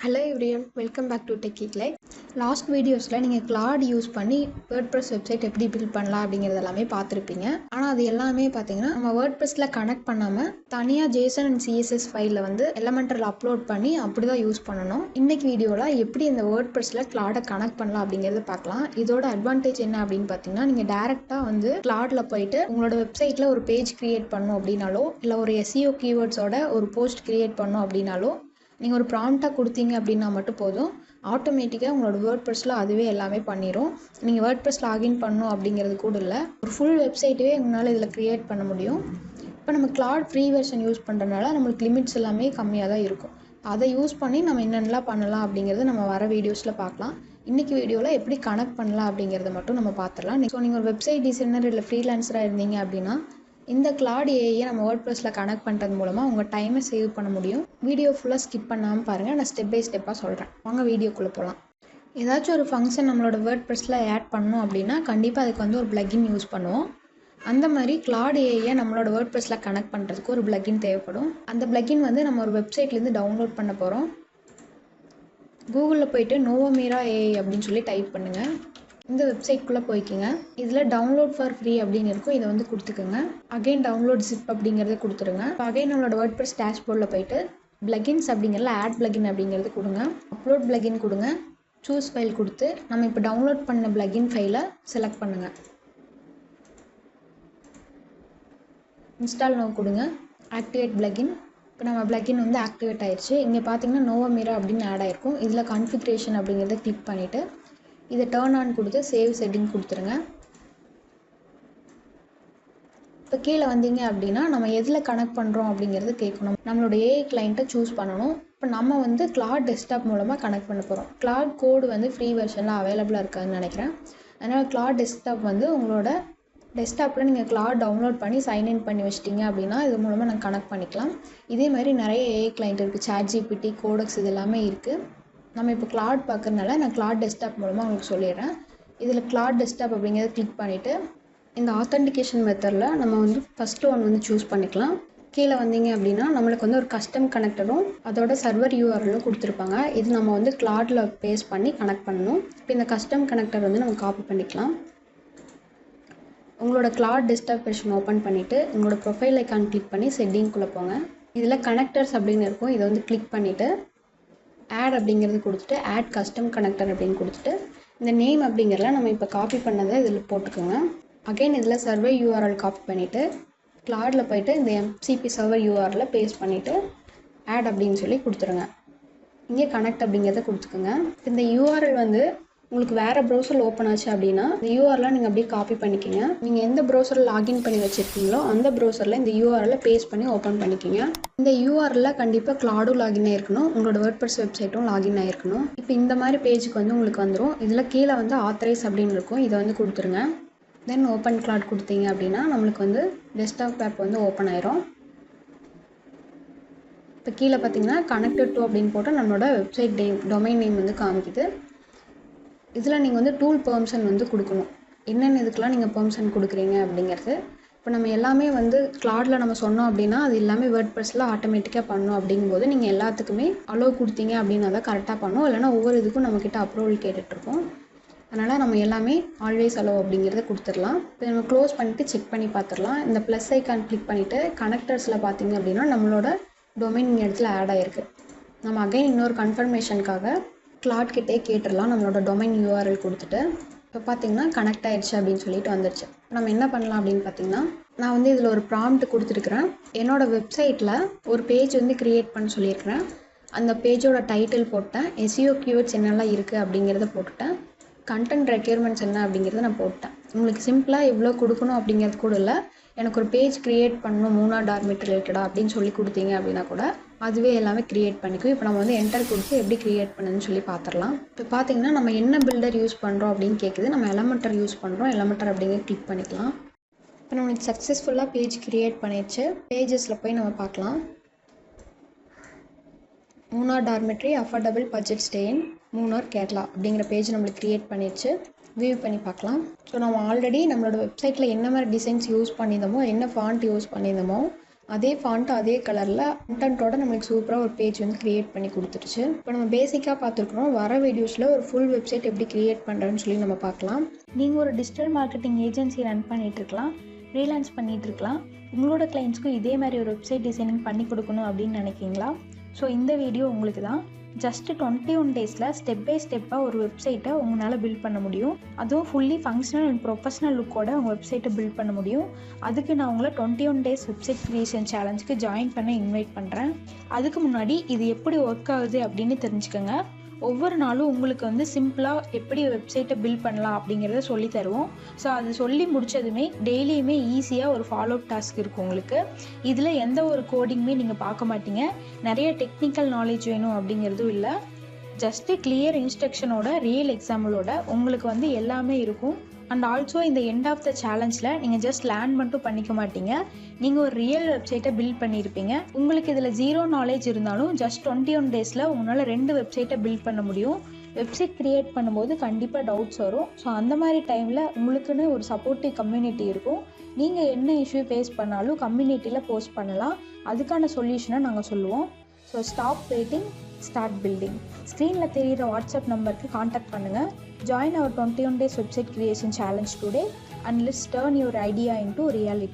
Hello everyone, welcome back to Techie Click. Last வீடியோஸில் நீங்கள் Claude use பண்ணி WordPress website எப்படி பில்ட் பண்ணலாம் அப்படிங்கிறது எல்லாமே பார்த்துருப்பீங்க. ஆனால் அது எல்லாமே பார்த்தீங்கன்னா நம்ம வேர்ட்ப்ரெஸில் கனெக்ட் பண்ணாமல் தனியாக ஜேசன் அண்ட் சிஎஸ்எஸ் ஃபைலில் வந்து எலமெண்டரில் அப்லோட் பண்ணி அப்படி தான் யூஸ் பண்ணணும். இன்றைக்கி வீடியோவில் எப்படி இந்த வேர்ட்ப்ரெஸில் கிளாடை கனெக்ட் பண்ணலாம் அப்படிங்கிறது பார்க்கலாம். இதோட அட்வான்டேஜ் என்ன அப்படின்னு பார்த்தீங்கன்னா, நீங்கள் டேரெக்டாக வந்து கிளாடில் போயிட்டு உங்களோட வெப்சைட்டில் ஒரு பேஜ் க்ரியேட் பண்ணணும் அப்படின்னாலோ, இல்லை ஒரு எஸ்இஓ கீவேர்ட்ஸோட ஒரு போஸ்ட் க்ரியேட் பண்ணணும் அப்படின்னாலோ, நீங்கள் ஒரு ப்ராம்ப்டாக கொடுத்தீங்க அப்படின்னா மட்டும் போதும், ஆட்டோமேட்டிக்காக உங்களோட வேர்ட்ப்ரெஸில் அதுவே எல்லாமே பண்ணிடும். நீங்கள் வேர்ட்ப்ரெஸ் லாகின் பண்ணணும் அப்படிங்கிறது கூட இல்லை, ஒரு ஃபுல் வெப்சைட்டே உங்களால் இதில் க்ரியேட் பண்ண முடியும். இப்போ நம்ம கிளாட் ஃப்ரீ வெர்ஷன் யூஸ் பண்ணுறதுனால நம்மளுக்கு லிமிட்ஸ் எல்லாமே கம்மியாக தான் இருக்கும். அதை யூஸ் பண்ணி நம்ம என்னென்னலாம் பண்ணலாம் அப்படிங்கிறது நம்ம வர வீடியோஸில் பார்க்கலாம். இன்றைக்கி வீடியோவில் எப்படி கனெக்ட் பண்ணலாம் அப்படிங்கிறத மட்டும் நம்ம பார்த்துடலாம். ஸோ நீங்கள் ஒரு வெப்சைட் டிசைனர் இல்லை ஃப்ரீலான்ஸராக இருந்தீங்க அப்படின்னா இந்த கிளாட் ஏஐயை நம்ம வேர்ட்ப்ரெஸில் கனெக்ட் பண்ணுறது மூலமாக உங்கள் டைமை சேவ் பண்ண முடியும். வீடியோ ஃபுல்லாக ஸ்கிப் பண்ணாமல் பாருங்கள், நான் ஸ்டெப் பை ஸ்டெப்பாக சொல்கிறேன். வாங்க வீடியோக்குள்ளே போகலாம். ஏதாச்சும் ஒரு ஃபங்க்ஷன் நம்மளோட வேர்ட்ப்ரெஸில் ஆட் பண்ணணும் அப்படின்னா கண்டிப்பாக அதுக்கு வந்து ஒரு பிளக்கின் யூஸ் பண்ணுவோம். அந்த மாதிரி கிளாட் ஏஐயை நம்மளோட வேர்ட்ப்ரெஸில் கனெக்ட் பண்ணுறதுக்கு ஒரு பிளக்கின் தேவைப்படும். அந்த பிளக்கின் வந்து நம்ம ஒரு வெப்சைட்லேருந்து டவுன்லோட் பண்ண போகிறோம். கூகுளில் போய்ட்டு நோவோமீரா ஏஐ அப்படின்னு சொல்லி டைப் பண்ணுங்கள். இந்த வெப்சைட்குள்ளே போய்க்கிங்க. இதில் டவுன்லோட் ஃபார் ஃப்ரீ அப்படின்னு இருக்கும், இதை வந்து கொடுத்துக்குங்க. அகைன் டவுன்லோட் ஜிப் அப்படிங்கிறத கொடுத்துருங்க. இப்போ அகைன் நம்மளோட வேர்ட்ப்ரெஸ் டேஷ்போர்டில் போய்ட்டு பிளகின்ஸ் அப்படிங்கிறத ஆட் பிளகின் அப்படிங்கிறது கொடுங்க. அப்லோட் பிளகின் கொடுங்க. சூஸ் ஃபைல் கொடுத்து நம்ம இப்போ டவுன்லோட் பண்ண பிளகின் ஃபைலை செலக்ட் பண்ணுங்கள். இன்ஸ்டால் நோ கொடுங்க. Activate plugin. இப்போ நம்ம பிளகின் வந்து ஆக்டிவேட் ஆயிடுச்சு. இங்கே பார்த்தீங்கன்னா நோவோமீரா அப்படின்னு ஆட் ஆகிருக்கும். இதில் கான்ஃபிகரேஷன் அப்படிங்கிறத கிளிக் பண்ணிவிட்டு இதை டர்ன் ஆன் கொடுத்து சேவ் செட்டிங் கொடுத்துருங்க. இப்போ கீழே வந்தீங்க அப்படின்னா நம்ம எதில் கனெக்ட் பண்ணுறோம் அப்படிங்கிறது கேட்கணும். நம்மளோட ஏஐ கிளைண்ட்டை சூஸ் பண்ணணும். இப்போ நம்ம வந்து கிளாட் டெஸ்க்டாப் மூலமாக கனெக்ட் பண்ண போகிறோம். கிளாட் கோடு வந்து ஃப்ரீ வெர்ஷனில் அவைலபிளாக இருக்காதுன்னு நினைக்கிறேன். அதனால் கிளாட் டெஸ்க்டாப் வந்து உங்களோட டெஸ்க்டாப்பில் நீங்கள் கிளாட் டவுன்லோட் பண்ணி சைன்இன் பண்ணி வச்சிட்டிங்க அப்படின்னா இது மூலமாக நாங்கள் கனெக்ட் பண்ணிக்கலாம். இதே மாதிரி நிறைய ஏஐ கிளைண்ட் இருக்குது. சாட்ஜிபிடி, கோடெக்ஸ் இது எல்லாமே இருக்குது. நம்ம இப்போ கிளாட் பார்க்கறதுனால நான் கிளாட் டெஸ்க்டாப் மூலமாக உங்களுக்கு சொல்லிடுறேன். இதில் கிளாட் டெஸ்க்டாப் அப்படிங்கிறத கிளிக் பண்ணிவிட்டு இந்த ஆத்தென்டிகேஷன் மெத்தடில் நம்ம வந்து ஃபஸ்ட்டு ஒன் வந்து சூஸ் பண்ணிக்கலாம். கீழே வந்தீங்க அப்படின்னா நம்மளுக்கு வந்து ஒரு கஸ்டம் கனெக்டரும் அதோட சர்வர் யூஆர்எல்லும் கொடுத்துருப்பாங்க. இது நம்ம வந்து கிளாடில் பேஸ்ட் பண்ணி கனெக்ட் பண்ணணும். இப்போ இந்த கஸ்டம் கனெக்டர் வந்து நம்ம காப்பி பண்ணிக்கலாம். உங்களோட கிளாட் டெஸ்க்டாப் வெர்ஷன் ஓப்பன் பண்ணிவிட்டு உங்களோட ப்ரொஃபைல் ஐக்கான் கிளிக் பண்ணி செட்டிங்குள்ளே போங்க. இதில் கனெக்டர்ஸ் அப்படின்னு இருக்கும், இதை வந்து கிளிக் பண்ணிவிட்டு ஆட் அப்படிங்கிறது கொடுத்துட்டு ஆட் கஸ்டம் கனெக்டர் அப்படின்னு கொடுத்துட்டு இந்த நேம் அப்படிங்கிறத நம்ம இப்போ காப்பி பண்ணதை இதில் போட்டுக்கோங்க. அகைன் இதில் சர்வர் யூஆர்எல் காப்பி பண்ணிவிட்டு கிளாடில் போய்ட்டு இந்த எம்சிபி சர்வர் யூஆர்எல்ல பேஸ்ட் பண்ணிவிட்டு ஆட் அப்படின்னு சொல்லி கொடுத்துருங்க. இங்கே கனெக்ட் அப்படிங்கிறத கொடுத்துக்கோங்க. இந்த யூஆர்எல் வந்து உங்களுக்கு வேறு ப்ரௌசரில் ஓப்பன் ஆச்சு அப்படின்னா இந்த யூஆர்எல்லாம் நீங்கள் அப்படியே காப்பி பண்ணிக்கிங்க. நீங்கள் எந்த ப்ரௌசரில் லாகின் பண்ணி வச்சுருக்கீங்களோ அந்த ப்ரௌசரில் இந்த யூஆர்எல்லை பேஸ்ட் பண்ணி ஓப்பன் பண்ணிக்கிங்க. இந்த யூஆர்எல்ல கண்டிப்பாக கிளாடும் லாகின் ஆகிருக்கணும், உங்களோட வேர்ட்ப்ரெஸ் வெப்சைட்டும் லாகின் ஆகிருக்கணும். இப்போ இந்த மாதிரி பேஜுக்கு வந்து உங்களுக்கு வந்துடும். இதில் கீழே வந்து ஆத்தரைஸ் அப்படின்னு இருக்கும், இதை வந்து கொடுத்துருங்க. தென் ஓப்பன் கிளாட் கொடுத்தீங்க அப்படின்னா நம்மளுக்கு வந்து டெஸ்க்டாப் ஆப் வந்து ஓப்பன் ஆயிரும். இப்போ கீழே பார்த்தீங்கன்னா கனெக்டட் டு அப்படின்னு போட்டு நம்மளோட வெப்சைட் டொமைன் நேம் வந்து காமிக்குது. இதில் நீங்கள் வந்து டூல் பெர்மிஷன் வந்து கொடுக்கணும். என்னென்ன இதுக்கெலாம் நீங்கள் பெர்மிஷன் கொடுக்குறீங்க அப்படிங்கிறது. இப்போ நம்ம எல்லாமே வந்து கிளாடில் நம்ம சொன்னோம் அப்படின்னா அது எல்லாமே வேர்ட்ப்ரெஸில் ஆட்டோமேட்டிக்காக பண்ணணும். அப்படிங்கும்போது நீங்கள் எல்லாத்துக்குமே அலோவ் கொடுத்தீங்க அப்படின்னா தான் கரெக்டாக பண்ணணும். இல்லைனா ஒவ்வொரு இதுக்கும் நம்மக்கிட்ட அப்ரூவல் கேட்டுட்ருக்கோம். அதனால் நம்ம எல்லாமே ஆல்வேஸ் அலோவ் அப்படிங்கிறத கொடுத்துடலாம். இப்போ நம்ம க்ளோஸ் பண்ணிவிட்டு செக் பண்ணி பார்த்துடலாம். இந்த ப்ளஸ் ஐக்கான் கிளிக் பண்ணிவிட்டு கனெக்டர்ஸில் பார்த்தீங்க அப்படின்னா நம்மளோட டொமைன் இடத்துல ஆட் ஆகிருக்கு. நம்ம அகைன் இன்னொரு கன்ஃபர்மேஷனுக்காக கிளாட் கிட்டே கேட்டுடலாம். நம்மளோட டொமைன் யூஆர்எல் கொடுத்துட்டு இப்போ பார்த்தீங்கன்னா கனெக்ட் ஆகிடுச்சு அப்படின்னு சொல்லிட்டு வந்துடுச்சு. நம்ம என்ன பண்ணலாம் அப்படின்னு பார்த்தீங்கன்னா, நான் வந்து இதில் ஒரு ப்ராம்ப்ட் கொடுத்துருக்குறேன். என்னோடய வெப்சைட்டில் ஒரு பேஜ் வந்து க்ரியேட் பண்ண சொல்லியிருக்கிறேன். அந்த பேஜோட டைட்டில் போட்டேன், எஸ்இஓ கீவேர்ட்ஸ் என்னெல்லாம் இருக்குது அப்படிங்கிறத போட்டுட்டேன், கண்டென்ட் ரெக்யர்மெண்ட்ஸ் என்ன அப்படிங்கிறத நான் போட்டேன். உங்களுக்கு சிம்பிளாக இவ்வளோ கொடுக்கணும் அப்படிங்கிறது கூட இல்லை, எனக்கு ஒரு பேஜ் க்ரியேட் பண்ணணும் 3 டார்மெட் ரிலேட்டடாக அப்படின்னு சொல்லி கொடுத்தீங்க அப்படின்னா கூட அதுவே எல்லாமே க்ரியேட் பண்ணிக்கும். இப்போ நம்ம வந்து என்டர் கொடுத்து எப்படி க்ரியேட் பண்ணுன்னு சொல்லி பார்த்துடலாம். இப்போ பார்த்தீங்கன்னா நம்ம என்ன பில்டர் யூஸ் பண்ணுறோம் அப்படின்னு கேட்குது. நம்ம எலமெண்டர் யூஸ் பண்ணுறோம். எலமெண்டர் அப்படிங்கிறது கிளிக் பண்ணிக்கலாம். இப்போ நம்மளுக்கு சக்ஸஸ்ஃபுல்லாக பேஜ் க்ரியேட் பண்ணிடுச்சு. பேஜஸில் போய் நம்ம பார்க்கலாம். 3 dormitory affordable budget stay in Munnar Kerala அப்படிங்கிற பேஜ் நம்மளுக்கு க்ரியேட் பண்ணிடுச்சு. வியூ பண்ணி பார்க்கலாம். ஸோ நம்ம ஆல்ரெடி நம்மளோட வெப்சைட்டில் என்ன மாதிரி டிசைன்ஸ் யூஸ் பண்ணியிருந்தோமோ, என்ன ஃபாண்ட் யூஸ் பண்ணியிருந்தோமோ அதே ஃபாண்ட் அதே கலரில் கண்டென்ட்டோட நம்மளுக்கு சூப்பராக ஒரு பேஜ் வந்து க்ரியேட் பண்ணி கொடுத்துருச்சு. இப்போ நம்ம பேசிக்காக பார்த்துருக்குறோம். வர வீடியோஸில் ஒரு ஃபுல் வெப்சைட் எப்படி க்ரியேட் பண்ணுறேன்னு சொல்லி நம்ம பார்க்கலாம். நீங்கள் ஒரு டிஜிட்டல் மார்க்கெட்டிங் ஏஜென்சி ரன் பண்ணிகிட்ருக்கலாம், ஃப்ரீலான்ஸ் பண்ணிகிட்ருக்கலாம். உங்களோட கிளைண்ட்ஸ்க்கும் இதே மாதிரி ஒரு வெப்சைட் டிசைனிங் பண்ணி கொடுக்கணும் அப்படின்னு நினைக்கிங்களா? ஸோ இந்த வீடியோ உங்களுக்கு தான். ஜஸ்ட் 21 டேஸில் ஸ்டெப் பை ஸ்டெப்பாக ஒரு வெப்சைட்டை உங்களால் பில்ட் பண்ண முடியும். அதுவும் ஃபுல்லி ஃபங்க்ஷனல் அண்ட் ப்ரொஃபஷனல் லுக்கோட உங்கள் வெப்சைட்டை பில்ட் பண்ண முடியும். அதுக்கு நான் உங்களை 21 டேஸ் வெப்சைட் க்ரியேஷன் சேலஞ்சுக்கு ஜாயின் பண்ண இன்வைட் பண்ணுறேன். அதுக்கு முன்னாடி இது எப்படி ஒர்க் ஆகுது அப்படின்னு தெரிஞ்சுக்கோங்க. ஒவ்வொரு நாளும் உங்களுக்கு வந்து சிம்பிளாக எப்படி வெப்சைட்டை பில்ட் பண்ணலாம் அப்படிங்கிறத சொல்லி தருவோம். ஸோ அது சொல்லி முடித்ததுமே டெய்லியுமே ஈஸியாக ஒரு ஃபாலோ அப் டாஸ்க் இருக்கும் உங்களுக்கு. இதில் எந்த ஒரு கோடிங்குமே நீங்கள் பார்க்க மாட்டீங்க. நிறைய டெக்னிக்கல் நாலேஜ் வேணும் அப்படிங்கிறதும் இல்லை. ஜஸ்ட்டு கிளியர் இன்ஸ்ட்ரக்ஷனோட ரியல் எக்ஸாம்பிளோட உங்களுக்கு வந்து எல்லாமே இருக்கும். அண்ட் ஆல்சோ இந்த எண்ட் ஆஃப் த சேலஞ்சில் நீங்கள் ஜஸ்ட் லேர்ன் மட்டும் பண்ணிக்க மாட்டீங்க, நீங்கள் ஒரு ரியல் வெப்சைட்டை பில்ட் பண்ணியிருப்பீங்க. உங்களுக்கு இதில் 0 நாலேஜ் இருந்தாலும் ஜஸ்ட் 21 டேஸில் உங்களால் 2 வெப்சைட்டை பில்ட் பண்ண முடியும். வெப்சைட் க்ரியேட் பண்ணும்போது கண்டிப்பாக டவுட்ஸ் வரும். ஸோ அந்த மாதிரி டைமில் உங்களுக்குன்னு ஒரு சப்போர்ட்டிவ் கம்யூனிட்டி இருக்கும். நீங்கள் என்ன இஷ்யூ ஃபேஸ் பண்ணாலும் கம்யூனிட்டியில் போஸ்ட் பண்ணலாம். அதுக்கான சொல்யூஷனை நாங்கள் சொல்லுவோம். So stop waiting, start building. ஸ்க்ரீனில் தெரிகிற வாட்ஸ்அப் நம்பருக்கு காண்டாக்ட் பண்ணுங்கள். Join our 21 days website creation challenge today and let's turn your idea into reality.